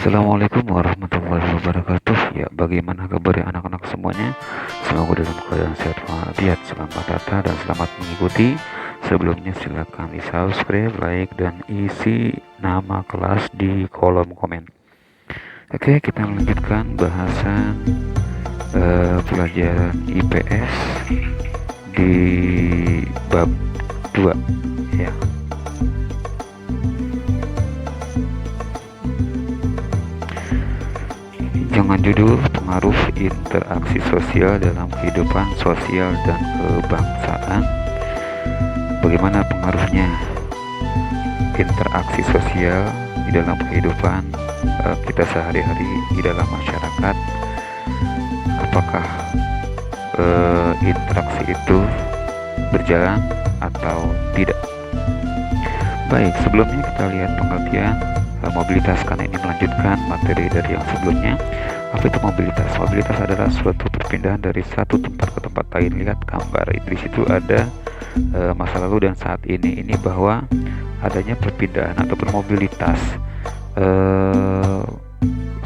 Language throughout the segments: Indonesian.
Assalamualaikum warahmatullahi wabarakatuh. Ya, bagaimana kabar ya anak-anak semuanya? Semoga dalam keadaan sehat walafiat. Selamat datang dan selamat mengikuti. Sebelumnya silakan di subscribe, like, dan isi nama kelas di kolom komen. Oke, kita lanjutkan bahasan pelajaran IPS di bab 2 ya. Jangan judul pengaruh interaksi sosial dalam kehidupan sosial dan kebangsaan. Bagaimana pengaruhnya interaksi sosial di dalam kehidupan kita sehari-hari di dalam masyarakat? Apakah interaksi itu berjalan atau tidak? Baik, sebelumnya kita lihat pengertian mobilitas, karena ini melanjutkan materi dari yang sebelumnya. Apa itu mobilitas? Mobilitas adalah suatu perpindahan dari satu tempat ke tempat lain. Lihat gambar di situ ada masa lalu dan saat ini. Ini bahwa adanya perpindahan ataupun mobilitas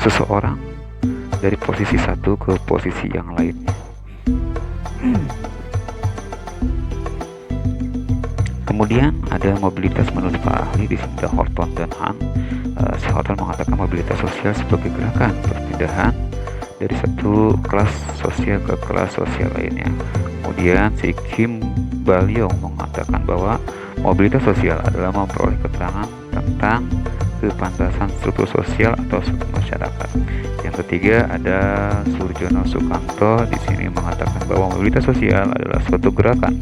seseorang dari posisi satu ke posisi yang lainnya. Kemudian ada mobilitas menurut para ahli di sini, Horton dan Han. Si Horton mengatakan mobilitas sosial sebagai gerakan perpindahan dari satu kelas sosial ke kelas sosial lainnya. Kemudian si Kim Balyo mengatakan bahwa mobilitas sosial adalah memperoleh keterangan tentang kepantasan struktur sosial atau suatu masyarakat. Yang ketiga ada Surjono Sukanto di sini mengatakan bahwa mobilitas sosial adalah suatu gerakan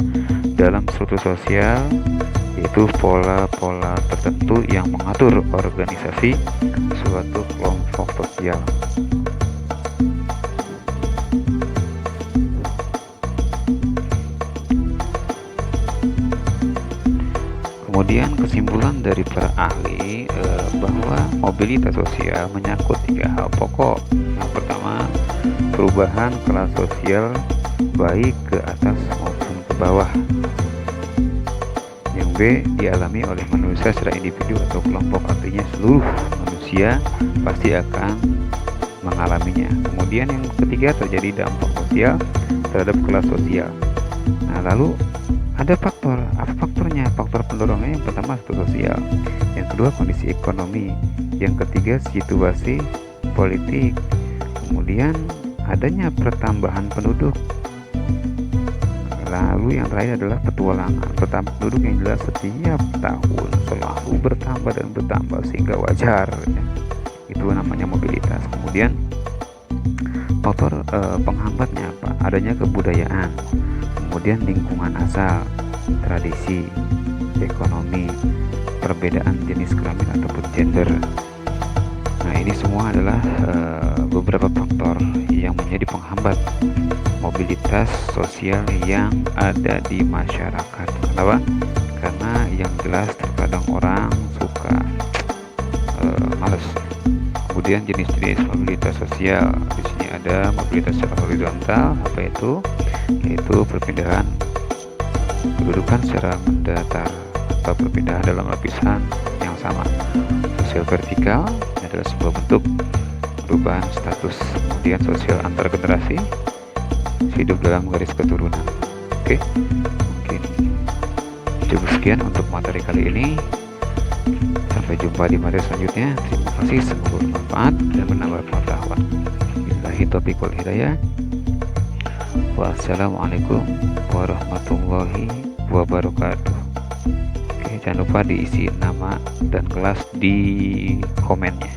dalam struktur sosial, yaitu pola-pola tertentu yang mengatur organisasi suatu kelompok sosial. Kemudian kesimpulan dari para ahli bahwa mobilitas sosial menyangkut tiga hal pokok. Yang pertama, perubahan kelas sosial baik ke atas maupun ke bawah. Yang B, dialami oleh manusia secara individu atau kelompok, artinya seluruh manusia pasti akan mengalaminya. Kemudian yang ketiga, terjadi dampak sosial terhadap kelas sosial. Nah, lalu ada faktor, apa faktornya? Faktor pendorongnya yang pertama struktur sosial, yang kedua kondisi ekonomi, yang ketiga situasi politik, kemudian adanya pertambahan penduduk, lalu yang terakhir adalah petualangan. Pertambahan penduduk yang jelas setiap tahun selalu bertambah dan bertambah sehingga wajar ya. Itu namanya mobilitas. Kemudian faktor penghambatnya apa? Adanya kebudayaan, kemudian lingkungan asal, tradisi, ekonomi, perbedaan jenis kelamin ataupun gender. Nah, ini semua adalah beberapa faktor yang menjadi penghambat mobilitas sosial yang ada di masyarakat. Kenapa? Karena yang jelas terkadang orang suka malas. Kemudian jenis-jenis mobilitas sosial, di sini ada mobilitas secara horizontal, apa itu? Yaitu perpindahan kedudukan secara mendatar atau perpindahan dalam lapisan yang sama. Sosial vertikal adalah sebuah bentuk perubahan status. Kemudian sosial antar generasi, hidup dalam garis keturunan. Oke, mungkin cukup sekian untuk materi kali ini. Sampai jumpa di materi selanjutnya. Terima kasih, semoga bermanfaat dan menambah pengetahuan. Billahi taufiq wal hidayah. Wassalamualaikum warahmatullahi wabarakatuh. Oke, jangan lupa diisi nama dan kelas di komennya.